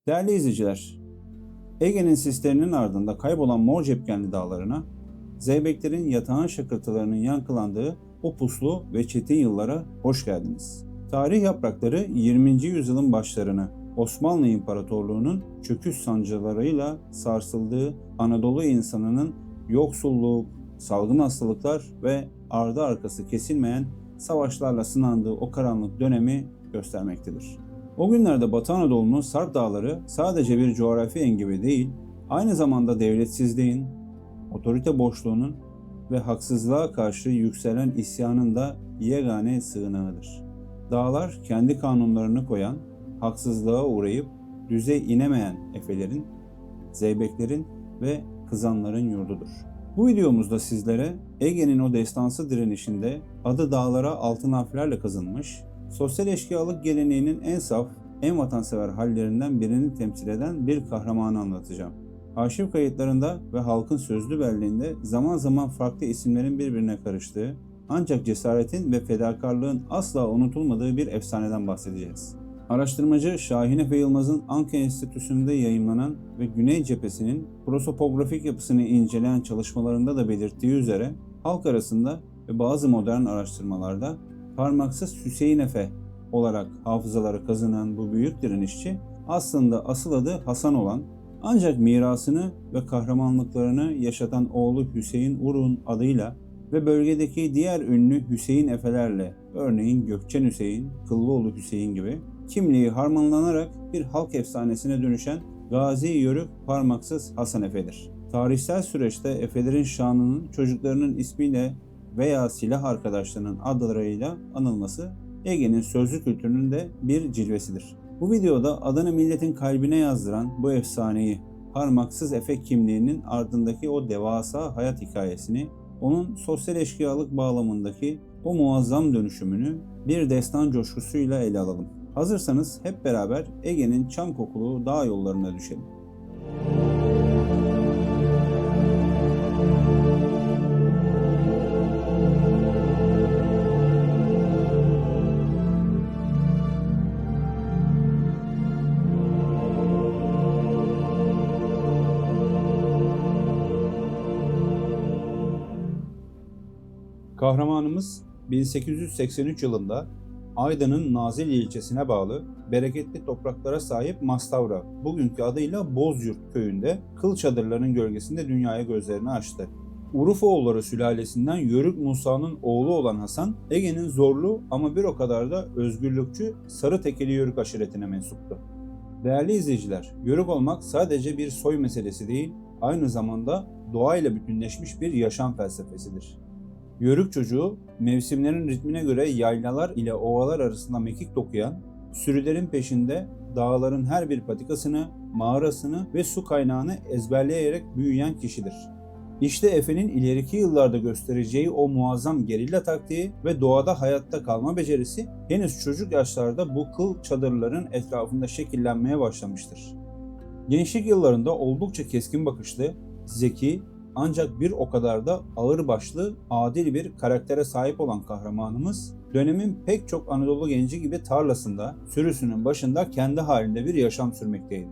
Değerli izleyiciler, Ege'nin sislerinin ardında kaybolan Mor Cepkenli dağlarına, zeybeklerin yatağan şakırtılarının yankılandığı o puslu ve çetin yıllara hoş geldiniz. Tarih yaprakları 20. yüzyılın başlarını Osmanlı İmparatorluğu'nun çöküş sancılarıyla sarsıldığı Anadolu insanının yoksulluk, salgın hastalıklar ve ardı arkası kesilmeyen savaşlarla sınandığı o karanlık dönemi göstermektedir. O günlerde Batı Anadolu'nun Sarp Dağları sadece bir coğrafi engebi değil, aynı zamanda devletsizliğin, otorite boşluğunun ve haksızlığa karşı yükselen isyanın da yegane sığınağıdır. Dağlar kendi kanunlarını koyan, haksızlığa uğrayıp düze inemeyen efelerin, zeybeklerin ve kızanların yurdudur. Bu videomuzda sizlere Ege'nin o destansı direnişinde adı dağlara altın harflerle kazınmış, sosyal eşkıyalık geleneğinin en saf, en vatansever hallerinden birini temsil eden bir kahramanı anlatacağım. Arşiv kayıtlarında ve halkın sözlü belleğinde zaman zaman farklı isimlerin birbirine karıştığı, ancak cesaretin ve fedakarlığın asla unutulmadığı bir efsaneden bahsedeceğiz. Araştırmacı Şahin Efe Yılmaz'ın Anka Enstitüsü'nde yayımlanan ve Güney Cephesi'nin prosopografik yapısını inceleyen çalışmalarında da belirttiği üzere halk arasında ve bazı modern araştırmalarda parmaksız Hüseyin Efe olarak hafızalara kazınan bu büyük direnişçi aslında asıl adı Hasan olan, ancak mirasını ve kahramanlıklarını yaşatan oğlu Hüseyin Urun adıyla ve bölgedeki diğer ünlü Hüseyin Efelerle, örneğin Gökçen Hüseyin, Kıllıoğlu Hüseyin gibi kimliği harmanlanarak bir halk efsanesine dönüşen Gazi Yörük Parmaksız Hasan Efe'dir. Tarihsel süreçte Efelerin şanının çocuklarının ismiyle veya silah arkadaşlarının adlarıyla anılması Ege'nin sözlü kültürünün de bir cilvesidir. Bu videoda adını milletin kalbine yazdıran bu efsaneyi, Parmaksız Efe kimliğinin ardındaki o devasa hayat hikayesini, onun sosyal eşkıyalık bağlamındaki o muazzam dönüşümünü bir destan coşkusuyla ele alalım. Hazırsanız hep beraber Ege'nin çam kokulu dağ yollarına düşelim. Kahramanımız 1883 yılında Aydın'ın Nazilli ilçesine bağlı bereketli topraklara sahip Mastavra, bugünkü adıyla Bozyurt köyünde kıl çadırların gölgesinde dünyaya gözlerini açtı. Urufoğulları sülalesinden Yörük Musa'nın oğlu olan Hasan, Ege'nin zorlu ama bir o kadar da özgürlükçü Sarı Tekeli Yörük aşiretine mensuptu. Değerli izleyiciler, Yörük olmak sadece bir soy meselesi değil, aynı zamanda doğayla bütünleşmiş bir yaşam felsefesidir. Yörük çocuğu, mevsimlerin ritmine göre yaylalar ile ovalar arasında mekik dokuyan, sürülerin peşinde dağların her bir patikasını, mağarasını ve su kaynağını ezberleyerek büyüyen kişidir. İşte Efe'nin ileriki yıllarda göstereceği o muazzam gerilla taktiği ve doğada hayatta kalma becerisi henüz çocuk yaşlarda bu kıl çadırların etrafında şekillenmeye başlamıştır. Gençlik yıllarında oldukça keskin bakışlı, zeki, ancak bir o kadar da ağırbaşlı, adil bir karaktere sahip olan kahramanımız, dönemin pek çok Anadolu genci gibi tarlasında, sürüsünün başında kendi halinde bir yaşam sürmekteydi.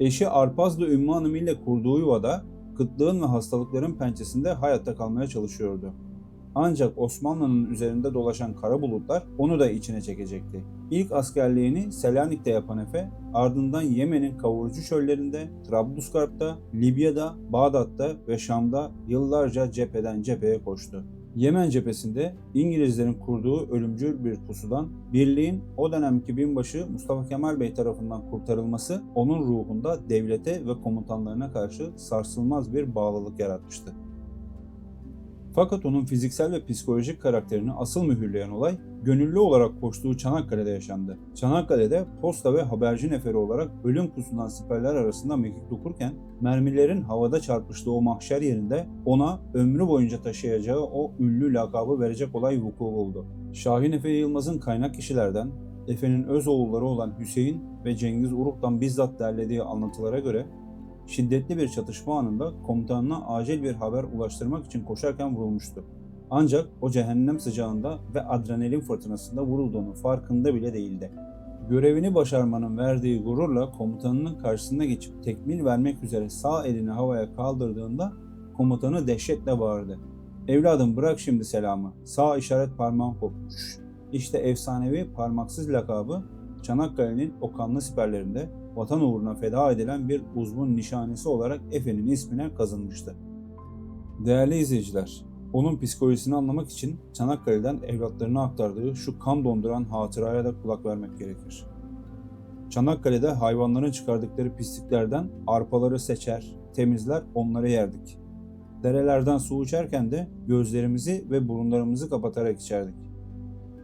Eşi Arpazlı Ümmü Hanım ile kurduğu yuvada, kıtlığın ve hastalıkların pençesinde hayatta kalmaya çalışıyordu. Ancak Osmanlı'nın üzerinde dolaşan kara bulutlar onu da içine çekecekti. İlk askerliğini Selanik'te yapan Efe, ardından Yemen'in kavurucu çöllerinde, Trablusgarp'ta, Libya'da, Bağdat'ta ve Şam'da yıllarca cepheden cepheye koştu. Yemen cephesinde İngilizlerin kurduğu ölümcül bir pusudan birliğin o dönemki binbaşı Mustafa Kemal Bey tarafından kurtarılması onun ruhunda devlete ve komutanlarına karşı sarsılmaz bir bağlılık yaratmıştı. Fakat onun fiziksel ve psikolojik karakterini asıl mühürleyen olay, gönüllü olarak koştuğu Çanakkale'de yaşandı. Çanakkale'de posta ve haberci neferi olarak ölüm pusundan siperler arasında mekik dokurken, mermilerin havada çarpıştığı o mahşer yerinde ona ömrü boyunca taşıyacağı o ünlü lakabı verecek olay vuku buldu. Şahin Efe Yılmaz'ın kaynak kişilerden, Efe'nin öz oğulları olan Hüseyin ve Cengiz Uruk'tan bizzat derlediği anlatılara göre, şiddetli bir çatışma anında komutanına acil bir haber ulaştırmak için koşarken vurulmuştu. Ancak o cehennem sıcağında ve adrenalin fırtınasında vurulduğunun farkında bile değildi. Görevini başarmanın verdiği gururla komutanının karşısına geçip tekmil vermek üzere sağ elini havaya kaldırdığında komutanı dehşetle bağırdı. "Evladım, bırak şimdi selamı. Sağ işaret parmağım kopmuş." İşte efsanevi parmaksız lakabı Çanakkale'nin o kanlı siperlerinde vatan uğruna feda edilen bir uzvun nişanesi olarak Efe'nin ismine kazınmıştı. Değerli izleyiciler, onun psikolojisini anlamak için Çanakkale'den evlatlarına aktardığı şu kan donduran hatıraya da kulak vermek gerekir. Çanakkale'de hayvanların çıkardıkları pisliklerden arpaları seçer, temizler, onları yerdik. Derelerden su içerken de gözlerimizi ve burunlarımızı kapatarak içerdik.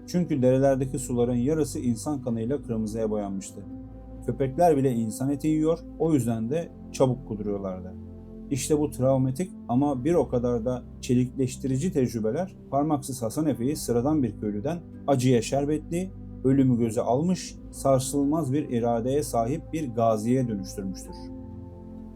Çünkü derelerdeki suların yarısı insan kanıyla kırmızıya boyanmıştı. Köpekler bile insan eti yiyor, o yüzden de çabuk kuduruyorlardı. İşte bu travmatik ama bir o kadar da çelikleştirici tecrübeler Parmaksız Hasan Efe'yi sıradan bir köylüden acıya şerbetli, ölümü göze almış, sarsılmaz bir iradeye sahip bir gaziye dönüştürmüştür.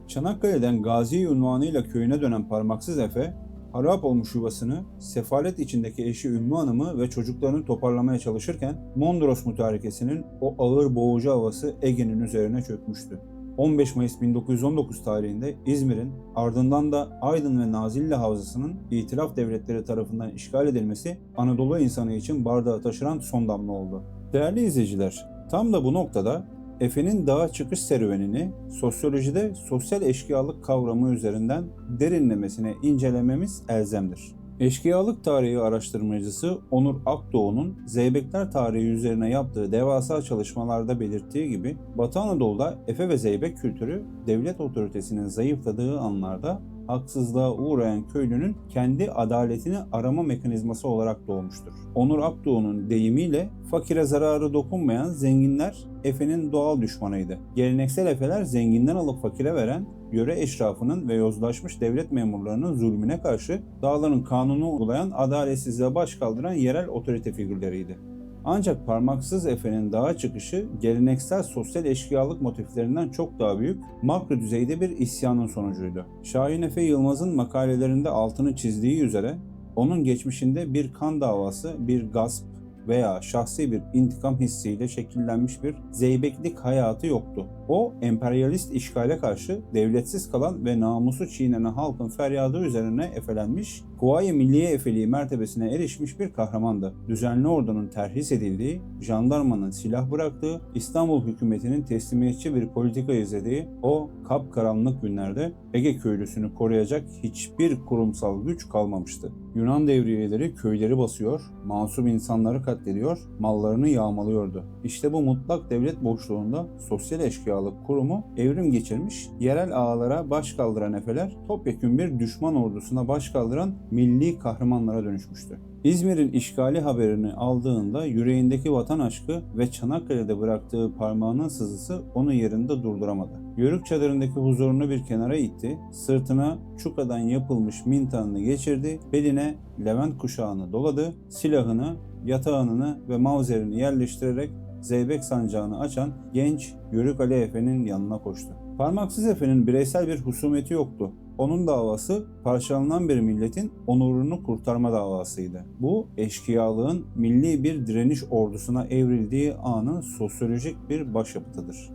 Çanakkale'den gazi unvanıyla köyüne dönen Parmaksız Efe, harap olmuş yuvasını, sefalet içindeki eşi Ümmü Hanım'ı ve çocuklarını toparlamaya çalışırken Mondros mütarekesinin o ağır boğucu havası Ege'nin üzerine çökmüştü. 15 Mayıs 1919 tarihinde İzmir'in, ardından da Aydın ve Nazilli Havzası'nın itilaf devletleri tarafından işgal edilmesi Anadolu insanı için bardağı taşıran son damla oldu. Değerli izleyiciler, tam da bu noktada Efe'nin dağa çıkış serüvenini sosyolojide sosyal eşkıyalık kavramı üzerinden derinlemesine incelememiz elzemdir. Eşkıyalık tarihi araştırmacısı Onur Akdoğu'nun Zeybekler tarihi üzerine yaptığı devasa çalışmalarda belirttiği gibi Batı Anadolu'da Efe ve Zeybek kültürü devlet otoritesinin zayıfladığı anlarda haksızlığa uğrayan köylünün kendi adaletini arama mekanizması olarak doğmuştur. Onur Akdoğu'nun deyimiyle fakire zararı dokunmayan zenginler Efe'nin doğal düşmanıydı. Geleneksel Efeler zenginden alıp fakire veren, yöre eşrafının ve yozlaşmış devlet memurlarının zulmüne karşı dağların kanunu uygulayan, adaletsizliğe baş kaldıran yerel otorite figürleriydi. Ancak Parmaksız Efe'nin dağa çıkışı geleneksel sosyal eşkıyalık motiflerinden çok daha büyük, makro düzeyde bir isyanın sonucuydu. Şahin Efe Yılmaz'ın makalelerinde altını çizdiği üzere onun geçmişinde bir kan davası, bir gasp veya şahsi bir intikam hissiyle şekillenmiş bir zeybeklik hayatı yoktu. O, emperyalist işgale karşı devletsiz kalan ve namusu çiğnenen halkın feryadı üzerine efelenmiş, Kuvayi Milliye Efeliği mertebesine erişmiş bir kahramandı. Düzenli ordunun terhis edildiği, jandarmanın silah bıraktığı, İstanbul hükümetinin teslimiyetçi bir politika izlediği o kapkaranlık günlerde Ege köylüsünü koruyacak hiçbir kurumsal güç kalmamıştı. Yunan devriyeleri köyleri basıyor, masum insanları katlediyor, mallarını yağmalıyordu. İşte bu mutlak devlet boşluğunda sosyal eşkıyalık kurumu evrim geçirmiş, yerel ağalara baş kaldıran Efeler, topyekün bir düşman ordusuna baş kaldıran milli kahramanlara dönüşmüştü. İzmir'in işgali haberini aldığında yüreğindeki vatan aşkı ve Çanakkale'de bıraktığı parmağının sızısı onu yerinde durduramadı. Yörük çadırındaki huzurunu bir kenara itti, sırtına çukadan yapılmış mintanını geçirdi, beline Levent kuşağını doladı, silahını, yatağını ve mavzerini yerleştirerek Zeybek sancağını açan genç Yörük Ali Efe'nin yanına koştu. Parmaksız Efe'nin bireysel bir husumeti yoktu. Onun davası parçalanan bir milletin onurunu kurtarma davasıydı. Bu eşkıyalığın milli bir direniş ordusuna evrildiği anın sosyolojik bir başyapıtıdır.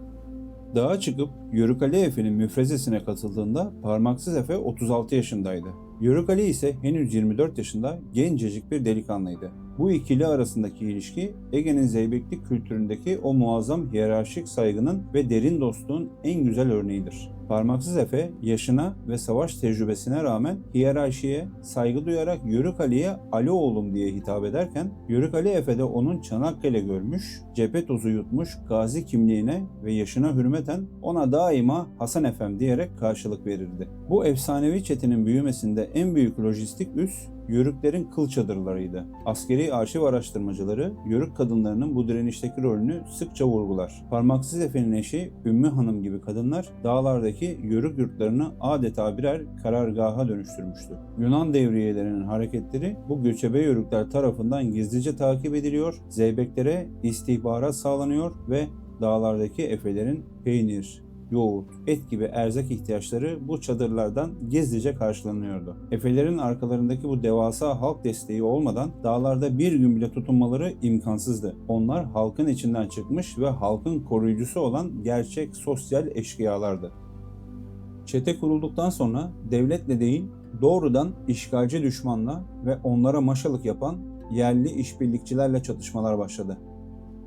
Dağa çıkıp Yörük Ali Efe'nin müfrezesine katıldığında Parmaksız Efe 36 yaşındaydı. Yörük Ali ise henüz 24 yaşında gencecik bir delikanlıydı. Bu ikili arasındaki ilişki Ege'nin Zeybeklik kültüründeki o muazzam hiyerarşik saygının ve derin dostluğun en güzel örneğidir. Parmaksız Efe yaşına ve savaş tecrübesine rağmen hiyerarşiye saygı duyarak Yörük Ali'ye Ali oğlum diye hitap ederken Yörük Ali Efe de onun Çanakkale görmüş, cephe tozu yutmuş gazi kimliğine ve yaşına hürmeten ona daima Hasan Efem diyerek karşılık verirdi. Bu efsanevi çetenin büyümesinde en büyük lojistik üs Yörüklerin kıl çadırlarıydı. Askeri arşiv araştırmacıları Yörük kadınlarının bu direnişteki rolünü sıkça vurgular. Parmaksız Efe'nin eşi Ümmü Hanım gibi kadınlar dağlardaki Yörük yurtlarını adeta birer karargaha dönüştürmüştü. Yunan devriyelerinin hareketleri bu göçebe Yörükler tarafından gizlice takip ediliyor, Zeybeklere istihbarat sağlanıyor ve dağlardaki Efelerin peynir, yoğurt, et gibi erzak ihtiyaçları bu çadırlardan gizlice karşılanıyordu. Efelerin arkalarındaki bu devasa halk desteği olmadan dağlarda bir gün bile tutunmaları imkansızdı. Onlar halkın içinden çıkmış ve halkın koruyucusu olan gerçek sosyal eşkıyalardı. Çete kurulduktan sonra devletle değil, doğrudan işgalci düşmanla ve onlara maşalık yapan yerli işbirlikçilerle çatışmalar başladı.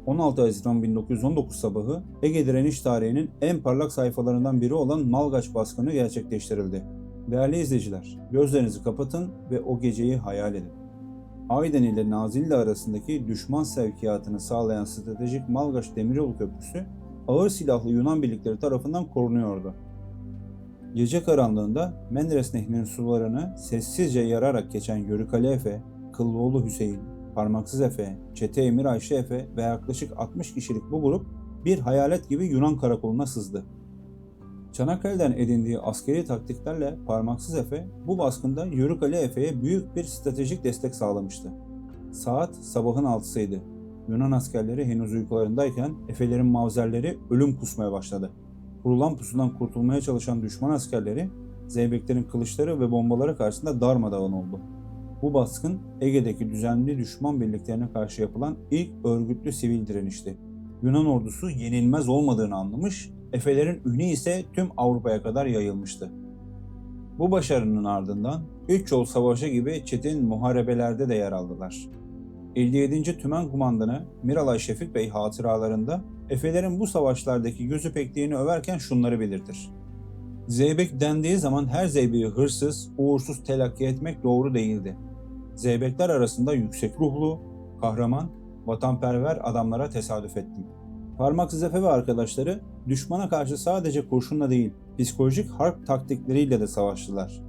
16 Haziran 1919 sabahı Ege direniş tarihinin en parlak sayfalarından biri olan Malgaç baskını gerçekleştirildi. Değerli izleyiciler, gözlerinizi kapatın ve o geceyi hayal edin. Aydın ile Nazilli arasındaki düşman sevkiyatını sağlayan stratejik Malgaç Demiryolu Köprüsü ağır silahlı Yunan birlikleri tarafından korunuyordu. Gece karanlığında Menderes Nehri'nin sularını sessizce yararak geçen Yörükali Efe, Kıllıoğlu Hüseyin, Parmaksız Efe, Çete Emir Ayşe Efe ve yaklaşık 60 kişilik bu grup bir hayalet gibi Yunan karakoluna sızdı. Çanakkale'den edindiği askeri taktiklerle Parmaksız Efe bu baskında Yörükali Efe'ye büyük bir stratejik destek sağlamıştı. Saat sabahın 6'sıydı. Yunan askerleri henüz uykularındayken Efelerin mavzerleri ölüm kusmaya başladı. Kurulan pusudan kurtulmaya çalışan düşman askerleri Zeybeklerin kılıçları ve bombaları karşısında darmadağın oldu. Bu baskın Ege'deki düzenli düşman birliklerine karşı yapılan ilk örgütlü sivil direnişti. Yunan ordusu yenilmez olmadığını anlamış, Efelerin ünü ise tüm Avrupa'ya kadar yayılmıştı. Bu başarının ardından Üç Yol Savaşı gibi çetin muharebelerde de yer aldılar. 57. Tümen Kumandanı Miralay Şefik Bey hatıralarında Efelerin bu savaşlardaki gözü pekliğini överken şunları belirtir. Zeybek dendiği zaman her zeybeği hırsız, uğursuz telakki etmek doğru değildi. Zeybekler arasında yüksek ruhlu, kahraman, vatanperver adamlara tesadüf ettim. Parmaksız Efe ve arkadaşları düşmana karşı sadece kurşunla değil, psikolojik harp taktikleriyle de savaştılar.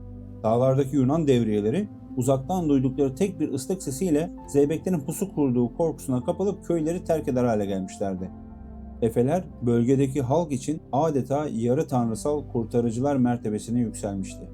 Dağlardaki Yunan devriyeleri uzaktan duydukları tek bir ıslık sesiyle Zeybeklerin pusu kurduğu korkusuna kapılıp köyleri terk eder hale gelmişlerdi. Efeler bölgedeki halk için adeta yarı tanrısal kurtarıcılar mertebesine yükselmişti.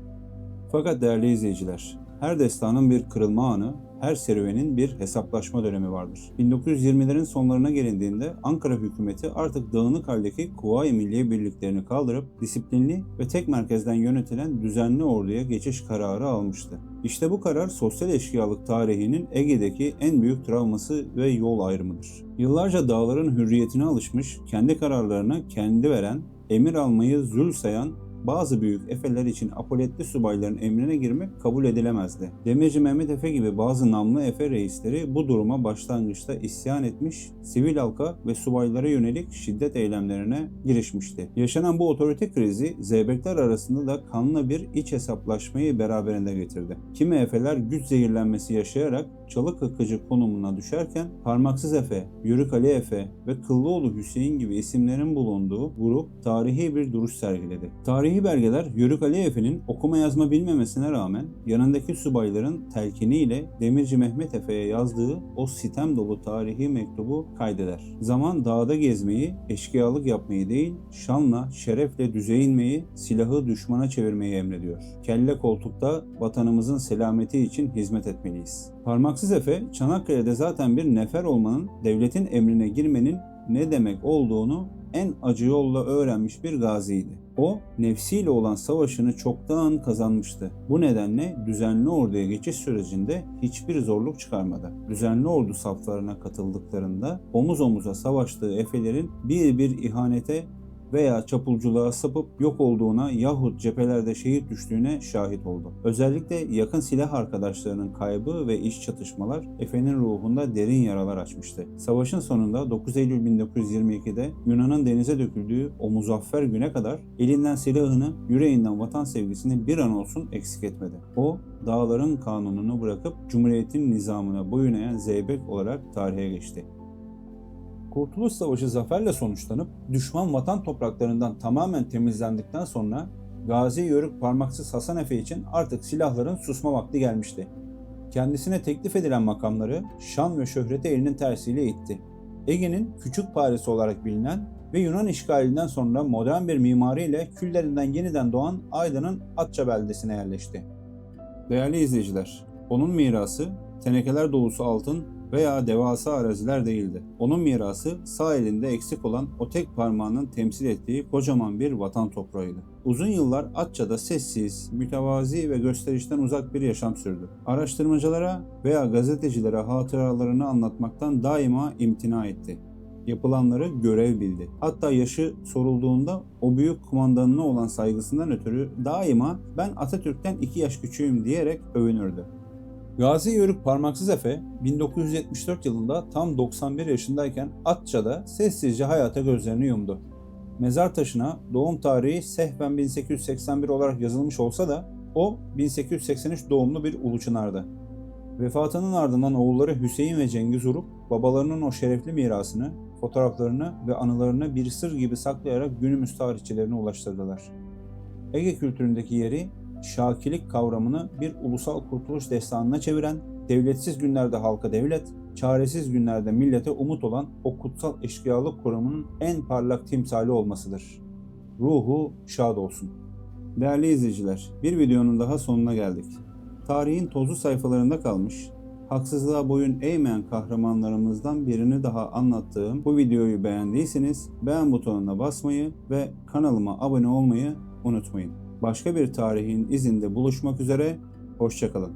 Fakat değerli izleyiciler, her destanın bir kırılma anı, her serüvenin bir hesaplaşma dönemi vardır. 1920'lerin sonlarına gelindiğinde Ankara hükümeti artık dağınık haldeki Kuvayi Milliye birliklerini kaldırıp disiplinli ve tek merkezden yönetilen düzenli orduya geçiş kararı almıştı. İşte bu karar sosyal eşkıyalık tarihinin Ege'deki en büyük travması ve yol ayrımıdır. Yıllarca dağların hürriyetine alışmış, kendi kararlarını kendi veren, emir almayı zül sayan bazı büyük efeler için apoletli subayların emrine girmek kabul edilemezdi. Demirci Mehmet Efe gibi bazı namlı efe reisleri bu duruma başlangıçta isyan etmiş, sivil halka ve subaylara yönelik şiddet eylemlerine girişmişti. Yaşanan bu otorite krizi Zeybekler arasında da kanlı bir iç hesaplaşmayı beraberinde getirdi. Kimi efeler güç zehirlenmesi yaşayarak çalı kakıcı konumuna düşerken Parmaksız Efe, Yörükali Efe ve Kıllıoğlu Hüseyin gibi isimlerin bulunduğu grup tarihi bir duruş sergiledi. Tarihi belgeler Yörükali Efe'nin okuma yazma bilmemesine rağmen yanındaki subayların telkiniyle Demirci Mehmet Efe'ye yazdığı o sitem dolu tarihi mektubu kaydeder. Zaman dağda gezmeyi, eşkıyalık yapmayı değil, şanla, şerefle düze inmeyi, silahı düşmana çevirmeyi emrediyor. Kelle koltukta vatanımızın selameti için hizmet etmeliyiz. Parmaksız Efe, Çanakkale'de zaten bir nefer olmanın, devletin emrine girmenin ne demek olduğunu en acı yolla öğrenmiş bir gaziydi. O, nefsiyle olan savaşını çoktan kazanmıştı. Bu nedenle düzenli orduya geçiş sürecinde hiçbir zorluk çıkarmadı. Düzenli ordu saflarına katıldıklarında omuz omuza savaştığı Efelerin bir ihanete veya çapulculuğa sapıp yok olduğuna yahut cephelerde şehit düştüğüne şahit oldu. Özellikle yakın silah arkadaşlarının kaybı ve iç çatışmalar Efe'nin ruhunda derin yaralar açmıştı. Savaşın sonunda 9 Eylül 1922'de Yunan'ın denize döküldüğü o muzaffer güne kadar elinden silahını, yüreğinden vatan sevgisini bir an olsun eksik etmedi. O, dağların kanununu bırakıp Cumhuriyet'in nizamına boyun eğen Zeybek olarak tarihe geçti. Kurtuluş Savaşı zaferle sonuçlanıp düşman vatan topraklarından tamamen temizlendikten sonra Gazi Yörük Parmaksız Hasan Efe için artık silahların susma vakti gelmişti. Kendisine teklif edilen makamları şan ve şöhreti elinin tersiyle itti. Ege'nin küçük Paris'i olarak bilinen ve Yunan işgalinden sonra modern bir mimariyle küllerinden yeniden doğan Aydın'ın Atça beldesine yerleşti. Değerli izleyiciler, onun mirası tenekeler dolusu altın veya devasa araziler değildi. Onun mirası sağ elinde eksik olan o tek parmağının temsil ettiği kocaman bir vatan toprağıydı. Uzun yıllar Atça'da sessiz, mütevazi ve gösterişten uzak bir yaşam sürdü. Araştırmacılara veya gazetecilere hatıralarını anlatmaktan daima imtina etti. Yapılanları görev bildi. Hatta yaşı sorulduğunda o büyük kumandanına olan saygısından ötürü daima "ben Atatürk'ten 2 yaş küçüğüm" diyerek övünürdü. Gazi Yörük Parmaksız Efe 1974 yılında tam 91 yaşındayken Atça'da sessizce hayata gözlerini yumdu. Mezar taşına doğum tarihi sehven 1881 olarak yazılmış olsa da o 1883 doğumlu bir Uluçınar'dı. Vefatının ardından oğulları Hüseyin ve Cengiz Uruk babalarının o şerefli mirasını, fotoğraflarını ve anılarını bir sır gibi saklayarak günümüz tarihçilerine ulaştırdılar. Ege kültüründeki yeri, şakilik kavramını bir ulusal kurtuluş destanına çeviren, devletsiz günlerde halka devlet, çaresiz günlerde millete umut olan o kutsal eşkıyalık kurumunun en parlak timsali olmasıdır. Ruhu şad olsun. Değerli izleyiciler, bir videonun daha sonuna geldik. Tarihin tozlu sayfalarında kalmış, haksızlığa boyun eğmeyen kahramanlarımızdan birini daha anlattığım bu videoyu beğendiyseniz beğen butonuna basmayı ve kanalıma abone olmayı unutmayın. Başka bir tarihin izinde buluşmak üzere, hoşça kalın.